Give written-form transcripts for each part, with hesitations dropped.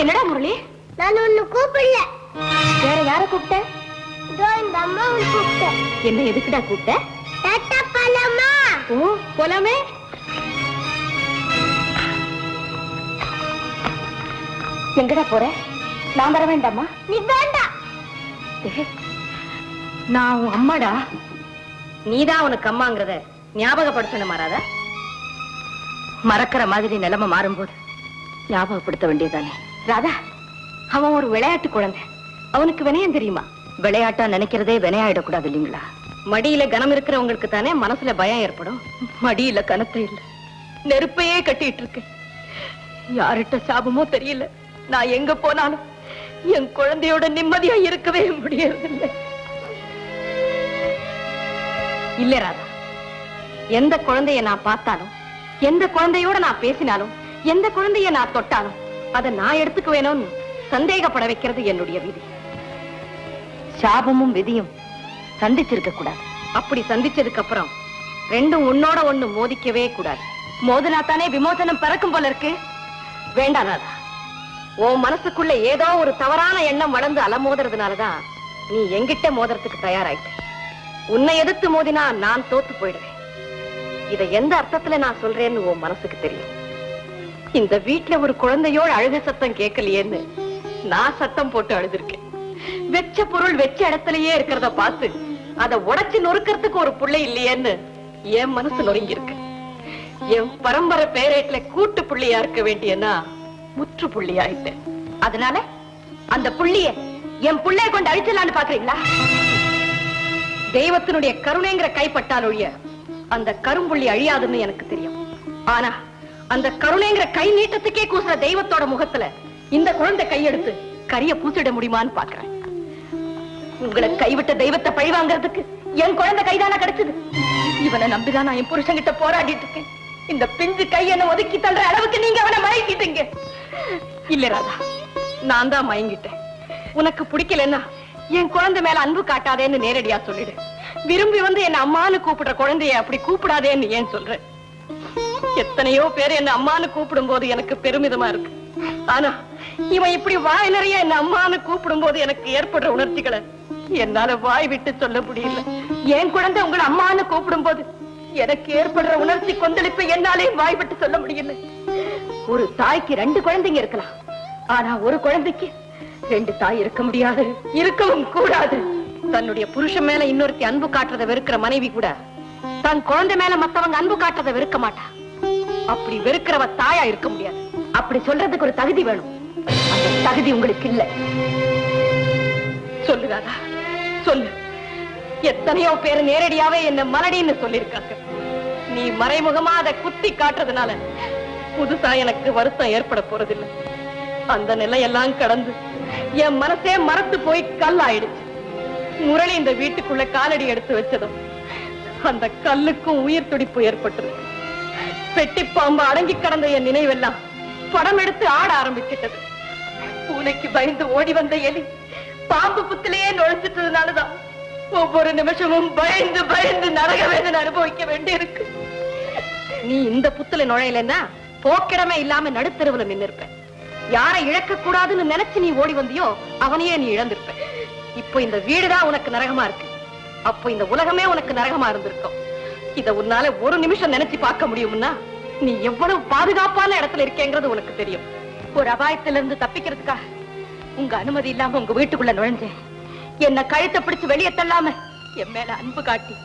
என்னடா முரளி? நான் ஒண்ணு கூப்பிடல. வேற யார கூப்பிட்ட? இந்த அம்மாவை கூப்பிட்டேன். என்ன எதுக்குடா கூப்பிட்ட? டாட்டா போலாமா? ஓ போலாமே. எங்கடா போற? நான் வர வேண்டாமா? நீ வேண்டாம். நான் உன் அம்மாடா. நீதான் உனக்கு அம்மாங்கிறத ஞாபகப்படுத்தணும். மாறாத மறக்கிற மாதிரி நிலைமை மாறும்போது ஞாபகப்படுத்த வேண்டியதானே. ராதா, அவன் ஒரு விளையாட்டு குழந்தை. அவனுக்கு வினயம் தெரியுமா? விளையாட்டா நினைக்கிறதே வினையாயிடக்கூடாது இல்லைங்களா? மடியில கனம் இருக்கிறவங்களுக்கு தானே மனசுல பயம் ஏற்படும். மடியில கனத்தை இல்ல, நெருப்பையே கட்டிட்டு இருக்கு. யார்கிட்ட சாபமோ தெரியல, நான் எங்க போனாலும் என் குழந்தையோட நிம்மதியா இருக்கவே முடியறதில்லை. இல்ல ராதா, எந்த குழந்தைய நான் பார்த்தாலும், எந்த குழந்தையோட நான் பேசினாலும், எந்த குழந்தைய நான் தொட்டாலும் அதை நான் எடுத்துக்குவேணும்னு சந்தேகப்பட வைக்கிறது என்னுடைய விதி. சாபமும் விதியும் சந்திச்சிருக்க கூடாது. அப்படி சந்திச்சதுக்கு அப்புறம் ரெண்டும் உன்னோட ஒண்ணு மோதிக்கவே கூடாது. மோதினா தானே விமோசனம் பிறக்கும் போல இருக்கு. வேண்டாம் ராதா, உன் மனசுக்குள்ள ஏதோ ஒரு தவறான எண்ணம் வளர்ந்து அலமோதுறதுனாலதான் நீ எங்கிட்ட மோதுறதுக்கு தயாராயிட்ட. உன்னை எதிர்த்து மோதினா நான் தோத்து போயிடுவேன். இதை எந்த அர்த்தத்துல நான் சொல்றேன்னு உன் மனசுக்கு தெரியும். இந்த வீட்டுல ஒரு குழந்தையோட அழுக சத்தம் கேட்கலையேன்னு நான் சத்தம் போட்டு அழுதுருக்கேன். வெச்ச பொருள் வெச்ச இடத்துலயே இருக்கிறத பார்த்து அதை உடைச்சு நொறுக்கிறதுக்கு ஒரு புள்ளை இல்லையேன்னு என் மனசு நொறுங்கி இருக்கு. என் பரம்பரை பேரேட்ல கூட்டு புள்ளியா இருக்க வேண்டியன்னா முற்று புள்ளியாயிட்டேன். அதனால அந்த புள்ளிய என் புள்ளைய கொண்டு அழிச்சலான்னு பாக்குறீங்களா? தெய்வத்தினுடைய கருணைங்கிற கைப்பட்டால் ஒழிய அந்த கரும்புள்ளி அழியாதுன்னு எனக்கு தெரியும். ஆனா அந்த கருணைங்கிற கை நீட்டத்துக்கே கூசுற தெய்வத்தோட முகத்துல இந்த குழந்தை கையெடுத்து கரிய பூசிட முடியுமான்னு பாக்குறேன். உங்களை கைவிட்ட தெய்வத்தை பழிவாங்கிறதுக்கு என் குழந்தை கைதானா கிடைச்சது. இவனை நம்பிதான் நான் என் புருஷன்கிட்ட போராடிட்டு இருக்கேன். இந்த பிஞ்சு கை என்ன ஒதுக்கி தள்ளுற அளவுக்கு நீங்க அவனை மயங்கிட்டீங்க. இல்ல ராதா, நான் தான் மயங்கிட்டேன். உனக்கு பிடிக்கலன்னா என் குழந்தை மேல அன்பு காட்டாதேன்னு நேரடியா சொல்லிடு. விரும்பி வந்து என்ன அம்மானு கூப்பிடுற குழந்தைய அப்படி கூப்பிடாதேன்னு ஏன் சொல்ற? எத்தனையோ பேர் என்ன அம்மானு கூப்பிடும் போது எனக்கு பெருமிதமா இருக்கு. ஆனா இவன் இப்படி வாய் நிறைய என்ன அம்மானு கூப்பிடும் போது எனக்கு ஏற்படுற உணர்ச்சிகளை என்னால வாய் விட்டு சொல்ல முடியல. என் குழந்தை உங்களை அம்மானு கூப்பிடும் போது எனக்கு ஏற்படுற உணர்ச்சி கொந்தளிப்பை என்னாலே வாய் விட்டு சொல்ல முடியல. ஒரு தாய்க்கு 2 குழந்தைங்க இருக்கலாம், ஆனா ஒரு குழந்தைக்கு 2 தாய் இருக்க முடியாது, இருக்கவும் கூடாது. தன்னுடைய புருஷன் மேல இன்னொருத்தி அன்பு காட்டுறதை வெறுக்கிற மனைவி கூட தன் குழந்தை மேல மத்தவங்க அன்பு காட்டுறதை வெறுக்க மாட்டா. அப்படி வெறுக்கிறவ தாயா இருக்க முடியாது. அப்படி சொல்றதுக்கு ஒரு தகுதி வேணும். அந்த தகுதி உங்களுக்கு இல்ல. சொல்லுறாதா, சொல்லு. எத்தனையோ பேர் நேரடியாவே என்ன மலடின்னு சொல்லிருக்காங்க. நீ மறைமுகமா அதை குத்தி காட்டுறதுனால புதுசா எனக்கு வருத்தம் ஏற்பட போறதில்லை. அந்த நிலையெல்லாம் கடந்து என் மனசே மறந்து போய் கல் ஆயிடுச்சு. முரளி இந்த வீட்டுக்குள்ள காலடி எடுத்து வச்சதும் அந்த கல்லுக்கும் உயிர் துடிப்பு ஏற்பட்டது. பெட்டி பாம்பு அடங்கி கடந்த என் நினைவெல்லாம் படம் எடுத்து ஆட ஆரம்பிச்சிட்டது. பூனைக்கு பயந்து ஓடி வந்த எலி பாம்பு புத்திலேயே நுழைஞ்சிட்டதுனாலதான் ஒவ்வொரு நிமிஷமும் பயந்து பயந்து நரக வேதனை அனுபவிக்க வேண்டி இருக்கு. நீ இந்த புத்துல நுழையலன்னா போக்கிடமே இல்லாம நடுத்தருவுல நின்னு இருப்ப. யாரை இழக்க கூடாதுன்னு நினைச்சு நீ ஓடி வந்தியோ அவனையே நீ இழந்திருப்ப. இப்போ இந்த வீடுதான் உனக்கு நரகமா இருக்கு. அப்போ இந்த உலகமே உனக்கு நரகமா இருந்திருக்கும். இத உன்னால ஒரு நிமிஷம் நினைச்சு பார்க்க முடியும்னா நீ எவ்வளவு பாதுகாப்பான இடத்துல இருக்கேங்கிறது உனக்கு தெரியும். ஒரு அபாயத்தில இருந்து தப்பிக்கிறதுக்காக உங்க அனுமதி இல்லாம உங்க வீட்டுக்குள்ள நுழைஞ்சேன். என்ன கழுத்தை பிடிச்சு வெளியே தள்ளாம என் மேல அன்பு காட்டி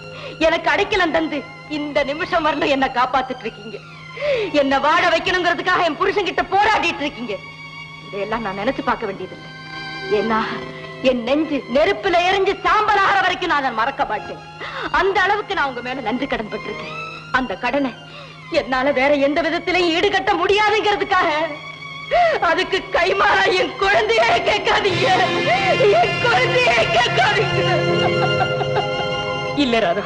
எனக்கு அடைக்கலம் தந்து இந்த நிமிஷம் வரல என்ன காப்பாத்திட்டு இருக்கீங்க. என்ன வாழ வைக்கணுங்கிறதுக்காக என் புருஷன் கிட்ட போராடிட்டு இருக்கீங்க. இதையெல்லாம் நான் நினைச்சு பார்க்க வேண்டியதில்லை. ஏன்னா என் நெஞ்சு நெருப்புல எரிஞ்சு சாம்பல் ஆகிற வரைக்கும் நான் அதை மறக்க மாட்டேன். அந்த அளவுக்கு நான் உங்க மேல நன்றி கடன் பட்டிருக்கேன். அந்த கடனை என்னால வேற எந்த விதத்திலையும் ஈடுகட்ட முடியாதுங்கிறதுக்காக அதுக்கு கைமாறா என் குழந்தையே கேட்காதீங்க, என் குழந்தையே கேட்காதீங்க. இல்ல ராதா,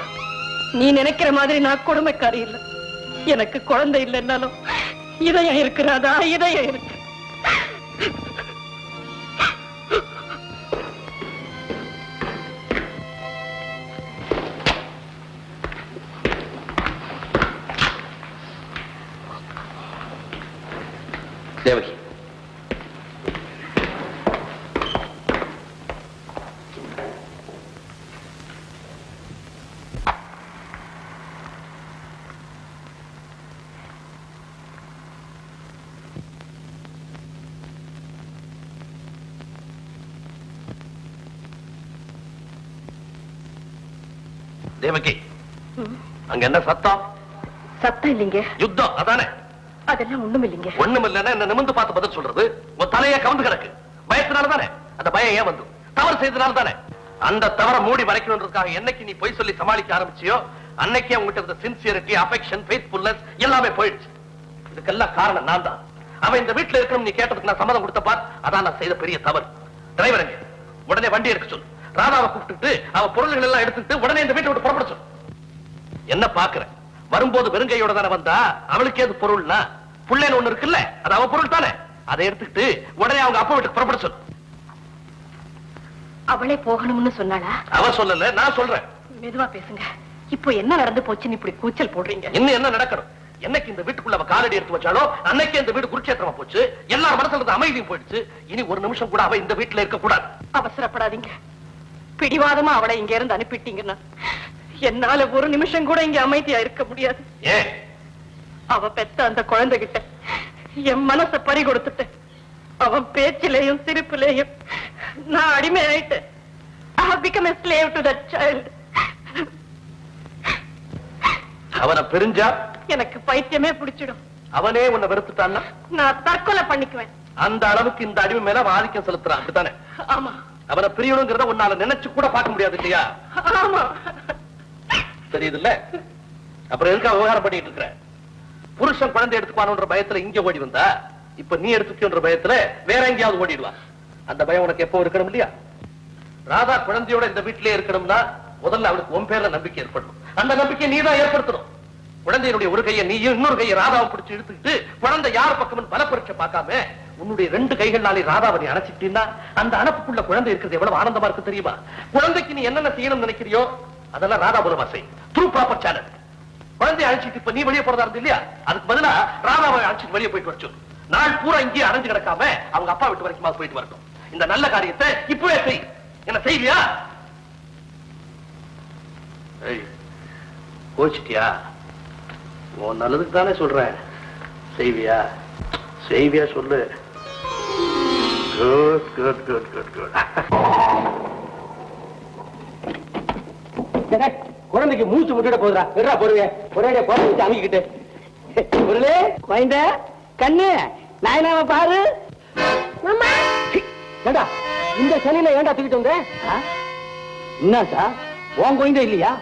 நீ நினைக்கிற மாதிரி நான் கொடுமைக்காரி இல்லை. எனக்கு குழந்தை இல்லைன்னாலும் இதயம் இருக்கு ராதா, இதயம் இருக்கு. தேவகி, தேவகி, அங்க என்ன சத்தம்? சத்தம் இல்லைங்க. யுத்தம் அதானே? அதெல்லாம் ஒண்ணும் இல்லைங்க. ஒண்ணும் இல்லைன்னா என்ன நிமிந்து பார்த்து பதில் சொல்றது? உன் தலையே கவுந்து கிடக்கு. பயத்தினால தானே? அந்த பயம் ஏன் வந்து? தவறு செய்தனால தானே? அந்த தவற மூடி மறைக்கணுன்றதுக்காக என்னைக்கு நீ பொய் சொல்லி சமாளிக்க ஆரம்பிச்சியோ அன்னைக்கே உங்ககிட்ட இருந்த சின்சியரிட்டி, அஃபெக்ஷன், ஃபெய்த்ஃபுல்னஸ் எல்லாமே போயிடுச்சு. இதுக்கெல்லாம் காரணம் நான் தான். அவன் இந்த வீட்டுல இருக்கணும் நீ கேட்டதுக்கு நான் சம்மதம் கொடுத்த பார், அதான் நான் செய்த பெரிய தவறு. டிரைவருங்க, உடனே வண்டி எடுக்க சொல்லு. ராதாவை கூப்பிட்டு அவ பொருள்கள் எல்லாம் எடுத்துட்டு உடனே இந்த வீட்டை விட்டு புறப்பட சொல்லு. என்ன பாக்குறேன்? வரும்போது வெறுங்கையோட தானே வந்தா, அவளுக்கு ஏது பொருள்னா புள்ளேன்னு ஒண்ணு இருக்குல்ல, அது அவ பொருள் தானே. அதை எடுத்துக்கிட்டு உடனே அவங்க அப்பா வீட்டுக்கு புறப்பட சொல்லு. அவளே போகணும்னு சொன்னாளா? அவ சொல்லல, நான் சொல்றேன். மெதுவா பேசுங்க. இப்போ என்ன நடந்து போச்சுன்னு இப்படி கூச்சல் போடுறீங்க? இன்னும் என்ன நடக்கணும்? என்னைக்கு இந்த வீட்டுக்குள்ள அவ காலடி எடுத்து வச்சாலோ அன்னைக்கு இந்த வீடு குருட்சேத்திரமா போச்சு. எல்லார் மனசுல இருந்த அமைதியும் போயிடுச்சு. இனி ஒரு நிமிஷம் கூட அவ இந்த வீட்டுல இருக்க கூடாது. அவசரப்படாதீங்க. பிடிவாதமா அவளை இங்க இருந்து அனுப்பிட்டீங்கன்னா என்னால ஒரு நிமிஷம் கூட இங்க அமைதியா இருக்க முடியாது. ஏன்? அவ பெத்த அந்த குழந்தைகிட்ட என் மனசை பறி கொடுத்துட்டேன். அவன் பேச்சிலேயும் சிரிப்புலேயும் நான் அடிமை ஆயிட்டேன். I have become a slave to that child. அவனை பிரிஞ்சா எனக்கு பைத்தியமே பிடிச்சிடும். அவனே உன்னை வெறுத்துட்டான்னா நான் தற்கொலை பண்ணிக்குவேன். அந்த அளவுக்கு இந்த அடிமை மேல ஆதிக்கம் செலுத்துறான், அப்படித்தானே? ஆமா. அவனை பிரியணுங்கிறத உன்னால நினைச்சு கூட பார்க்க முடியாது இல்லையா? ஆமா. தெரியுதுல்ல? அப்புறம் எதுக்கு விவகாரம் பண்ணிட்டு இருக்கிற? புருஷன் குழந்தை எடுத்துப்பானுன்ற பயத்துல இங்க ஓடி வந்தா, இப்ப நீ எடுத்துக்கின்ற பயத்துல வேற எங்கேயாவது ஓடிடுவா. அந்த பயம் உனக்கு எப்போ இருக்கணும் இல்லையா? ராதா குழந்தையோட இந்த வீட்டிலே இருக்கணும்னா முதல்ல அவளுக்கு உன் பேர்ல நம்பிக்கை ஏற்படணும். அந்த நம்பிக்கை நீ தான் ஏற்படுத்தணும். குழந்தையினுடைய ஒரு கையை நீயும் இன்னொரு கையை ராதாவை பிடிச்சு இழுத்துக்கிட்டு குழந்தை யார் பக்கம்னு பல பரீட்சை பார்க்காம உன்னுடைய 2 கைகள்னாலே ராதாவை நீ அணைச்சிட்டீங்கன்னா அந்த அணைப்புக்குள்ள குழந்தை இருக்கிறது எவ்வளவு ஆனந்தமா இருக்கு தெரியுமா? குழந்தைக்கு நீ என்னென்ன செய்யணும்னு நினைக்கிறியோ அதெல்லாம் ராதா மூலமா செய். Through proper channel. குழந்தையை அழைச்சிட்டு இப்ப நீ வெளியே போறதா இருந்து இல்லையா, அதுக்கு பதிலா ராதாவை அழைச்சிட்டு வெளியே போயிட்டு வச்சு நாள் பூரா இங்கே அடைஞ்சு கிடக்காம அவங்க அப்பா வீட்டு வரைக்கும் போயிட்டு வரட்டும். இந்த நல்ல காரியத்தை இப்பவே செய். என்ன செய்வியா? கோச்சிட்டியா? உன் நல்லதுக்கு தானே சொல்றேன். செய்வியா? செய்வியா சொல்லு. Good good good good good. குழந்தைக்கு மூச்சு முட்டிட போதுரா. விடுறா போடுவே. ஒரே போட வச்சு அமைக்கிட்டு பொருளே குழந்தை கண்ணு நாயனாவை பாரு. ஏண்டா இந்த சனியில ஏண்டா தூக்கிட்டு வந்த? என்ன சார் உன் குழந்தை இல்லையா?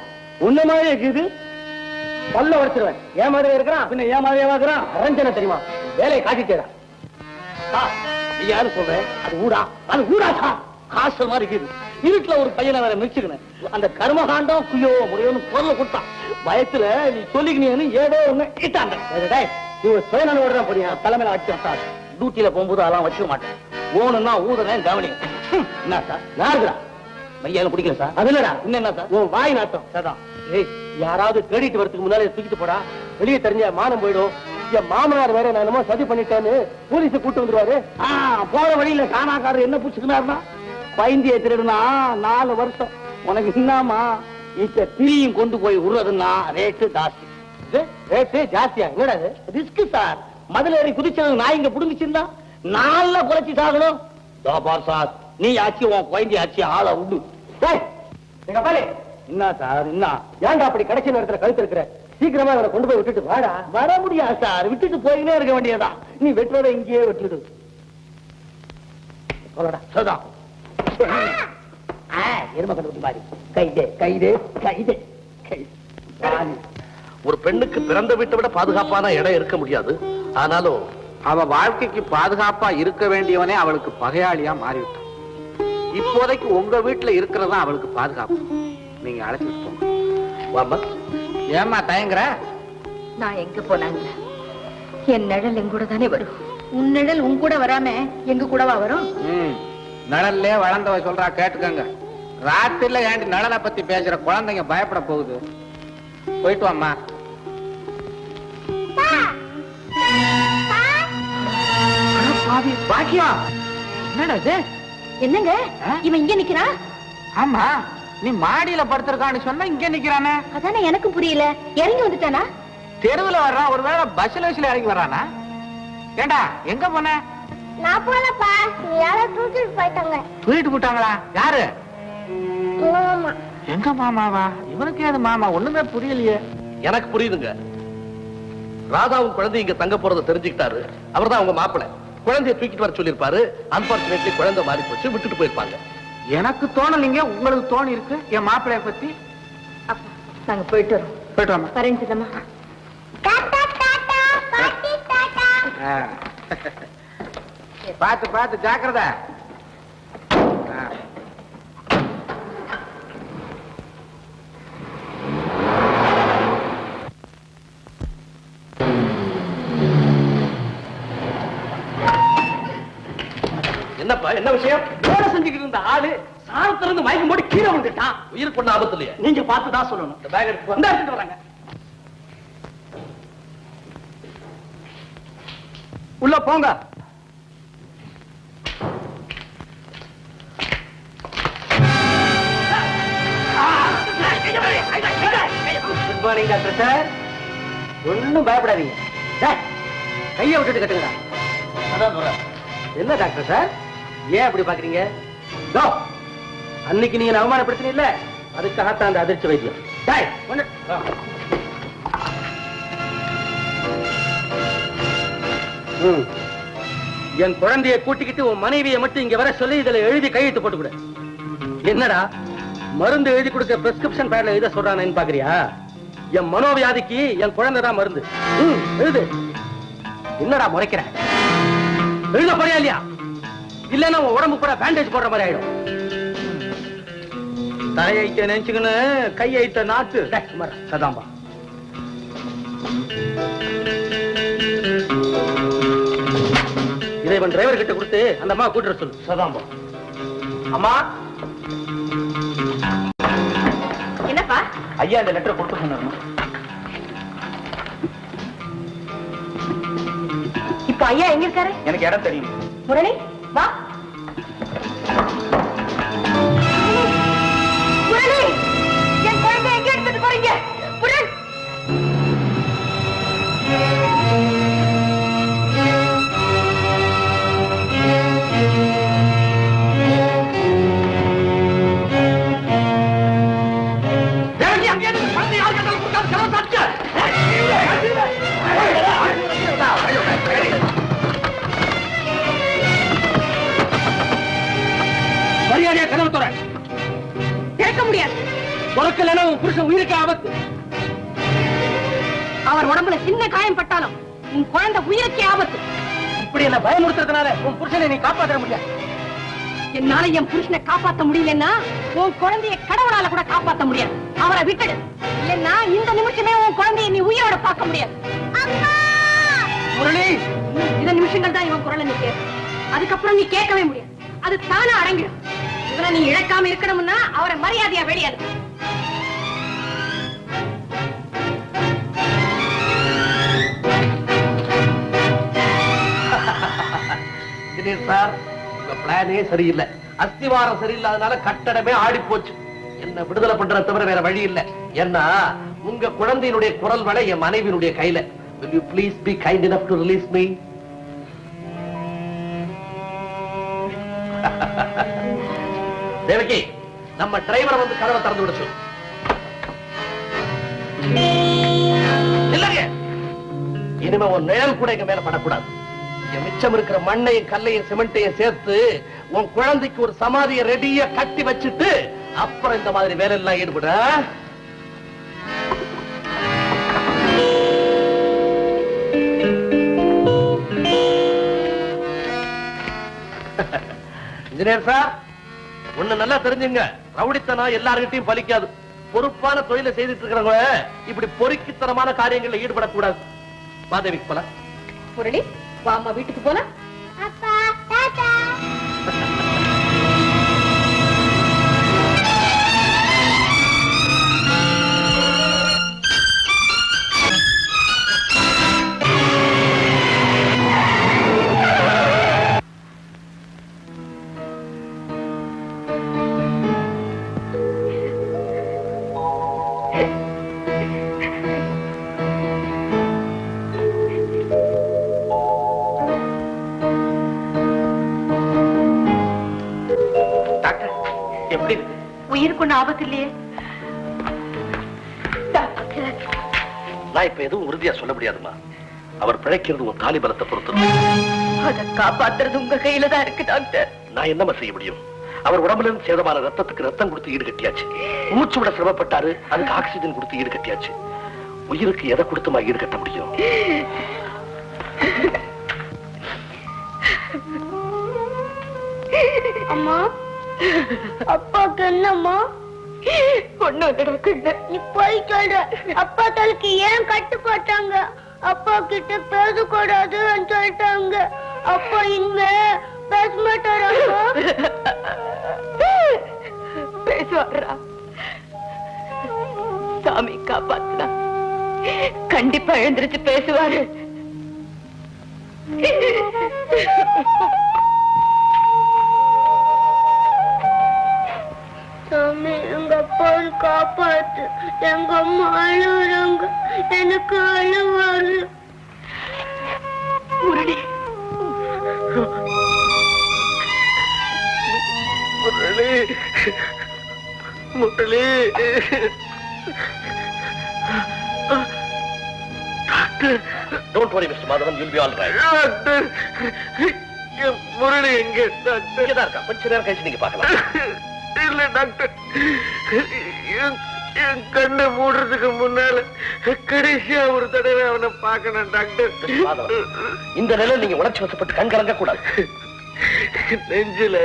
உன்ன மாதிரி இருக்குது. பல்ல உடைச்சிருவேன். ஏன் மாதிரி இருக்கிறான் பின்ன ஏன் மாதிரி ஏமாக்குறான்? அரஞ்சனை தெரியுமா? வேலையை காட்டிட்டேடா. யாரு சொல்றேன்? அது ஊடா, அது ஊடாச்சா காசல் மாதிரி இருக்குது. இருட்டுல ஒரு பையனை வேற மிச்சிக்கணும். அந்த கர்மகாண்டம் குயோ முறையோன்னு பொருளை கொடுத்தான். பயத்துல நீ சொல்லிக்கினு ஏதோ ஒண்ணு இட்டாங்க. நீ ஒரு சுயநல தான் போறியா? தலைமையில வச்சு வந்தாரு. டியூட்டியில போகும்போது அதெல்லாம் வச்சுக்க மாட்டேன். ஓணுன்னா ஊதுறேன் கவனி. என்ன சார் யாருக்குறா மையாலும் பிடிக்கல சார்? அது இல்லடா. என்ன சார் உன் வாய் நாட்டம் சார். ஏய் யாராவது தேடிட்டு வரதுக்கு முன்னாலே தூக்கிட்டு போடா. வெளியே தெரிஞ்ச மானம் போயிடும். என் மாமனார் வேற நான் என்னமோ சதி பண்ணிட்டேன்னு போலீஸ கூட்டு வந்துருவாரு. போற வழியில காணாக்காரர் என்ன புடிச்சுக்கினாருன்னா பைந்திய திருடுனா 4 வருஷம். உனக்கு என்னமா இப்ப திரியும் கொண்டு போய் விடுறதுன்னா ரேட்டு ஜாஸ்தி. ரேட்டு ஜாஸ்தியா? என்னடா ரிஸ்க் சார். மதுல ஏறி குதிச்சது நான் இங்க புடுங்கிச்சிருந்தா 4 குறைச்சி சாகணும். சார் நீ ஆச்சு உன் குழந்தை ஆச்சு ஆளை விடு. என்ன சார் என்ன ஏன்டா அப்படி கடைசி நேரத்துல கழுத்து இருக்கிற? சீக்கிரமா அவரை கொண்டு போய் விட்டுட்டு வாடா. வர முடியாது சார். விட்டுட்டு போயினே இருக்க வேண்டியதா. நீ வெட்டுறத இங்கேயே வெட்டுடு. சொல்றா எரும கண்டு பாரு. கைதே கைதே கைதே கைது. ஒரு பெண்ணுக்கு பிறந்த வீட்டை விட பாதுகாப்பான இடம் இருக்க முடியாது. ஆனாலும் அவ வாழ்க்கைக்கு பாதுகாப்பா இருக்க வேண்டியவனே அவளுக்கு பகையாளியா மாறிவிட்டான். இப்போதைக்கு உங்க வீட்டுல இருக்கிறதா அவளுக்கு பாதுகாப்பு. நீங்க அழைச்சிட்டு போங்க. ஏமா தயங்குற? நான் எங்க போனாங்க என் நிழல் எங்கூட தானே வரும். உன் நிழல் உன் கூட வராம எங்க கூடவா வரும்? நிழல்லே வளர்ந்தவ சொல்றா கேட்டுக்கங்க. ராத்திரில ஏண்டி நிழலை பத்தி பேசுற குழந்தைங்க பயப்பட போகுது. போயிட்டு வாம்மா. பாக்கியா என்னடா என்னங்க இவன் இங்க நிக்கிறான்? ஆமா நீ மாடியில படுத்திருக்கான்னு சொன்னா இங்க நிக்கிறானே. அதானே எனக்கு புரியல. இறங்கி வந்துட்டானா? தெருவுல வர்றான். ஒருவேளை பஸ்ல இறங்கி வர்றானா? ஏண்டா எங்க போன? நான் போலப்பா. யாரோ தூக்கிட்டு போயிட்டாங்க. தூக்கிட்டு போட்டாங்களா? யாரு? எங்க மாமாவா? இவனுக்கு ஏது மாமா? ஒண்ணுமே புரியலையே. எனக்கு புரியுதுங்க. ராதாவும் குழந்தை இங்க தங்க போறதை தெரிஞ்சுக்கிட்டாரு. அவர்தான் அவங்க மாப்பிள்ளை. குழந்தைய தூக்கிட்டு வர சொல்லிருப்பாரு. அன்பார்ச்சுனேட்லி குழந்தை மாறி போச்சு, விட்டுட்டு போயிருப்பாங்க. எனக்கு தோணலைங்க, உங்களுக்கு தோணி இருக்கு என் மாப்பிள்ளைய பத்தி. அப்பா நாங்க போயிட்டு வரோம். போயிட்டு வாமா. வரேன் சின்னம்மா. டாடா டாடா பாட்டி டாடா. பாத்து பாத்து ஜாக்கிரதை. என்னப்பா, என்ன விஷயம்? வேலை செஞ்சுக்கிட்டு இருந்த ஆளு சாணத்துல இருந்து மயக்கம் போட்டு கீழே வந்துட்டான். உயிருக்கு ஒண்ணு ஆபத்து இல்லையா? நீங்க பார்த்துதான் சொல்லணும். இந்த பேக் எடுத்து வந்து எடுத்துட்டு வராங்க. உள்ள போங்க. Good morning doctor sir. ஒன்னும் பயப்படாதீங்க. கையை விட்டுட்டு கட்டுங்கடா. அதான் என்ன டாக்டர் சார், ஏன் அப்படி பாக்குறீங்க? அன்னைக்கு நீங்க அவமானப்படுத்தின இல்ல, அதுக்காகத்தான் அந்த அதிர்ச்சி வைத்தியம். என் குழந்தைய கூட்டிக்கிட்டு உன் மனைவியை மட்டும் இங்க வர சொல்லி இதுல எழுதி கையெழுத்து போட்டு கூட. என்னடா மருந்து எழுதி கொடுக்க பிரிஸ்கிரிப்ஷன் பேட்ல எழுத சொல்றானேன்னு பாக்குறியா? என் மனோவியாதிக்கு என் குழந்தை தான் மருந்து. எழுது. என்னடா முறைக்கிற? எழுத போறியா இல்லையா? இல்லன்னா உன் உடம்பு கூட பேண்டேஜ் போடுற மாதிரி ஆயிடும். தலையைத்த நினைச்சுக்கன்னு கையைத்த நாட்டு சதாம்பா. இதை இவன் டிரைவர் கிட்ட கொடுத்து அந்த அம்மா கூட்டுற சொல்லு. சதாம்பா. அம்மா. என்னப்பா? ஐயா இந்த லெட்டர் கொடுத்து சொன்னாரு. இப்ப ஐயா எங்க இருக்காரு? எனக்கு இடம் தெரியும். முரளி வா. முரளி, என் குழந்தை எங்க எடுத்துட்டு போறீங்க? முரளி. மரியாதையா கதவு தர. திறக்க முடியாது. பொறுக்கலன்னா உன் புருஷன் உயிருக்கு ஆபத்து. அவர் உடம்புல சின்ன காயம் பட்டாலும் உன் குழந்தை உயிருக்கே ஆபத்து. இப்படி என்ன பயமுறுத்துறதுனால உன் புருஷனை நீ காப்பாற்ற முடியாது. என்னால என் புருஷனை காப்பாற்ற முடியலன்னா உன் குழந்தைய கடவுளால கூட காப்பாற்ற முடியாது. அவரை விட்டுடு. இல்லன்னா இந்த நிமிஷமே உன் குழந்தைய நீ உயிரோட பார்க்க முடியாது. முரளி, இந்த நிமிஷங்கள் தான் இவன் குரலை நீ கேட்க. அதுக்கப்புறம் நீ கேட்கவே முடியாது. அது தானா அடங்கிடும். இவனை நீ இழக்காம இருக்கணும்னா அவரை மரியாதையா வெளியாது. சார், உங்க பிளானே சரியில்லை. அஸ்திவாரம் சரியில்லாதனால கட்டடமே ஆடி போச்சு. என்ன விடுதலை பண்றத தவிர வேற வழி இல்லை. ஏன்னா உங்க குழந்தையினுடைய குரல் வளை என் மனைவியினுடைய கையில. Will you please be kind enough to release me? Devaki, நம்ம டிரைவரை வந்து கதவை திறந்து விட சொல்லு. இல்லைங்க, இனிமே உன் நிழல் கூட எங்க மேல படக்கூடாது. என் மிச்சம் இருக்கிற மண்ணையும் கல்லையும் சிமெண்ட்டையும் சேர்த்து உன் குழந்தைக்கு ஒரு சமாதியை ரெடியா கட்டி வச்சுட்டு அப்புறம் இந்த மாதிரி வேலை எல்லாம் ஈடுபட. இன்ஜினியர் சார், ஒண்ணு நல்லா தெரிஞ்சுங்க. ரவுடித்தனம் எல்லார்கிட்டையும் பலிக்காது. பொறுப்பான தொழிலை செய்துட்டு இருக்கிறவங்க இப்படி பொறுக்கித்தனமான காரியங்கள்ல ஈடுபடக்கூடாது. மாதேவிக்கு போல. முரளி வா, அம்மா வீட்டுக்கு போலாம். அப்பா டாடா. உயிருக்கு ஒண்ணு ஆபத்து இல்லையே? நான் இப்ப எதுவும் உறுதியா சொல்ல முடியாதுமா. அவர் பிழைக்கிறது உன் தாலி பலத்தை பொறுத்தது. அதை காப்பாத்துறது உங்க கையில தான் இருக்கு டாக்டர். நான் என்னமா செய்ய முடியும்? அவர் உடம்புல இருந்து சேதமான ரத்தத்துக்கு ரத்தம் கொடுத்து ஈடு கட்டியாச்சு. மூச்சு விட சிரமப்பட்டாரு, அதுக்கு ஆக்சிஜன் கொடுத்து ஈடு கட்டியாச்சு. உயிருக்கு எதை கொடுத்துமா ஈடு கட்ட முடியும்? அம்மா, அப்பாக்கு என்னம்மா? ஒண்ணு நீ போய் சொல்ற. அப்பா தலைக்கு ஏன் கட்டு போட்டாங்க? அப்பா கிட்ட பேசக்கூடாதுன்னு சொல்லிட்டாங்க. அப்பா இனிமே பேச மாட்டாரா? பேசுவாரா? சாமி காப்பாத்துனா கண்டிப்பா எழுந்திருச்சு பேசுவாரு. சாமி, எங்க அப்பாவை காப்பாத்து. எங்க அம்மா அழுகுறாங்க, எனக்கு அழுவாரு. Murali, Murali, Murali. Don't worry, Mr. Madhavan, you'll be all right. Doctor, Murali எங்க? டாக்டர் இங்க தான் இருக்கா. கொஞ்ச நேரம் கழிச்சு நீங்க பார்க்கலாம். இல்ல டாக்டர், என் கண்ணை மூடுறதுக்கு முன்னால கடைசியா ஒரு தடவை அவனை பார்க்கணும் டாக்டர். இந்த நிலையில நீங்க உணர்ச்சி வசப்பட்டு கண் கலங்க கூடாது. நெஞ்சில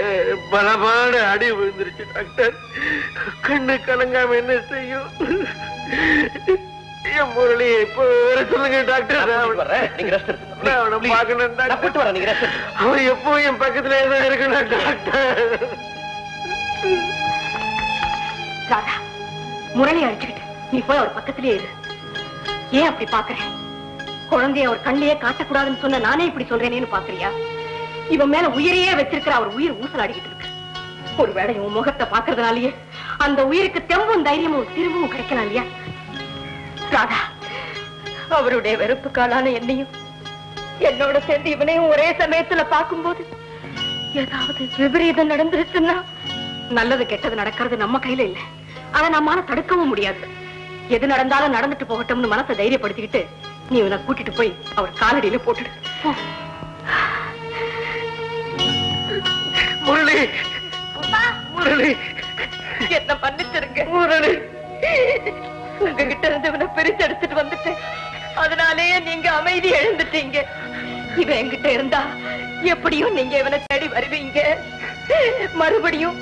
பலமான அடி விழுந்துருச்சு டாக்டர். கண்ணு கலங்காம என்ன செய்யும்? என் முரளியை இப்போ வர சொல்லுங்க டாக்டர். நீங்க ரெஸ்ட் எடுத்துங்க. அவனை பார்க்கணும் டாக்டர். நீங்க ரெஸ்ட் எடுத்துங்க. அவன் எப்போ என் பக்கத்துல தான் இருக்கணும் டாக்டர். ராதா, முரளி அடிச்சுக்கிட்டு நீ போய் அவர் பக்கத்திலேயே இரு. ஏன் அப்படி பாக்குற? குழந்தைய அவர் கண்ணிலேயே காட்டக்கூடாதுன்னு சொன்ன நானே இப்படி சொல்றேனேன்னு பாக்குறியா? இவன் மேல உயிரையே வச்சிருக்கிற அவர் உயிர் ஊசல் அடிக்கிட்டு இருக்கு. ஒருவேளை இவன் முகத்தை பாக்குறதுனாலயே அந்த உயிருக்கு தெம்பும் தைரியமும் திரும்பவும் கிடைக்கலாம் இல்லையா? ராதா, அவருடைய வெறுப்பு காலான என்னையும் என்னோட சேர்ந்து இவனையும் ஒரே சமயத்துல பார்க்கும்போது ஏதாவது விபரீதம் நடந்துருச்சுன்னா, நல்லது கெட்டது நடக்கிறது நம்ம கையில இல்ல. அதை நம்மால தடுக்கவும் முடியாது. எது நடந்தாலும் நடந்துட்டு போகட்டும்னு மனசை தைரியப்படுத்திக்கிட்டு நீ இவனை கூட்டிட்டு போய் அவர் காலடியில போட்டுடு. முரளி, முரளி, என்ன மன்னிச்சிருங்க. முரளி, உங்ககிட்ட இருந்து இவனை பிரிச்சு எடுத்துட்டு வந்துட்டேன். அதனாலேயே நீங்க அமைதி எழுந்துட்டீங்க. இவன் என்கிட்ட இருந்தா எப்படியும் நீங்க இவனை தேடி வருவீங்க. மறுபடியும்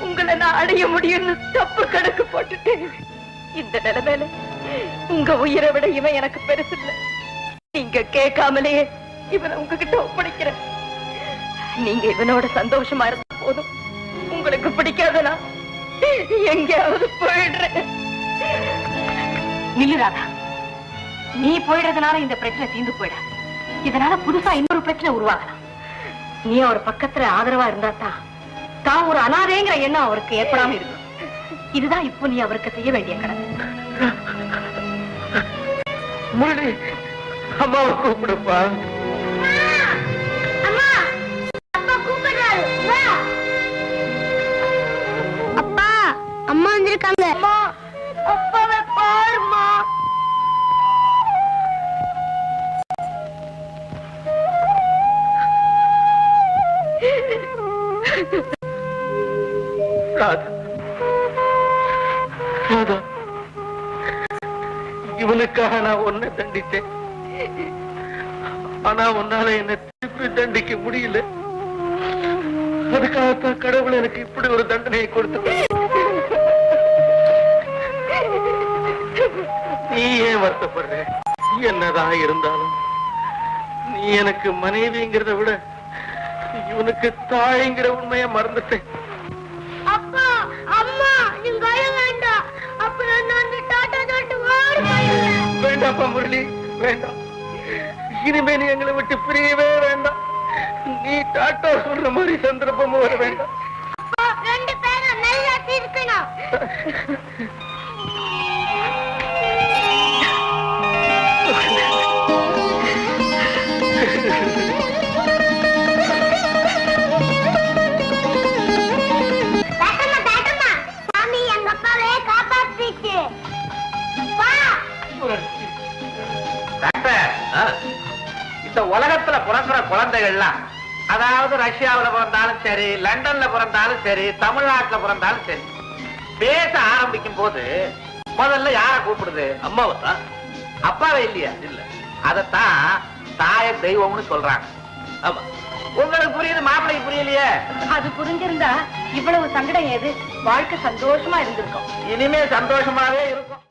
உங்களை நான் அடைய முடியும்னு தப்பு கணக்கு போட்டுட்டேன். இந்த நிலைமையில உங்க உயிரை விட இவன் எனக்கு பெருசு இல்ல. நீங்க கேட்காமலேயே இவனை உங்ககிட்ட ஒப்படைக்கிறேன். நீங்க இவனோட சந்தோஷமா இருந்த போதும். உங்களுக்கு பிடிக்காதனா எங்கேயாவது போயிடுறேன். நில்லுராதா, நீ போயிடுறதுனால இந்த பிரச்சனை தீர்ந்து போயிடாது. இதனால புதுசா இன்னொரு பிரச்சனை உருவாகலாம். நீ அவர் பக்கத்துல ஆதரவா இருந்தா தான் ஒரு அனாதைங்கிற எண்ணம் அவருக்கு ஏற்படாம இருக்கும். இதுதான் இப்போ நீ அவருக்கு செய்ய வேண்டிய கடமை. முரளி, அம்மாவை கூப்பிடுப்பா. அம்மா, அப்பா கூப்பிடுறாரு. வா. அப்பா, அம்மா வந்திருக்காங்க. அம்மா, அப்பாவை பாருமா. இவனுக்காக நான் உன்னை தண்டித்தேன். ஆனா உன்னால என்ன திருப்பி தண்டிக்க முடியல. அதுக்காகத்தான் கடவுள் எனக்கு இப்படி ஒரு தண்டனையை கொடுத்து. நீ ஏன் வருத்தப்படுற? என்னதான் இருந்தாலும் நீ எனக்கு மனைவிங்கிறத விட இவனுக்கு தாய்ங்கிற உண்மையை மறந்துட்டேன். அப்பா, அம்மா, நீங்க அழ வேண்டாம். அப்புறம் நான் அந்த டாட்டா டாட்டு ஓடி போயிடுவேன். வேண்டாப்பா முரளி, வேண்டாம். இனிமே நீ எங்களை விட்டு பிரியவே வேண்டாம். நீ டாட்டா சொல்ற மாதிரி சந்தர்ப்பமும் வர வேண்டாம். அப்பா, ரெண்டு பேரும் நல்லா இருக்கணும். டாக்டர், இந்த உலகத்துல பிறக்கிற குழந்தைகள்லாம், அதாவது ரஷ்யாவுல பிறந்தாலும் சரி, லண்டன்ல பிறந்தாலும் சரி, தமிழ்நாட்டுல பிறந்தாலும் சரி, பேச ஆரம்பிக்கும் போது முதல்ல யார கூப்பிடுது? அம்மாவை தான். அப்பாவே இல்லையா? இல்ல. அதத்தான் தாய தெய்வம்னு சொல்றாங்க. ஆமா. உங்களுக்கு புரியுது, மாப்பிள்ளைக்கு புரியலையே? அது புரிஞ்சிருந்தா இவ்வளவு சங்கடம் ஏது? வாழ்க்கை சந்தோஷமா இருந்திருக்கும். இனிமே சந்தோஷமாவே இருக்கும்.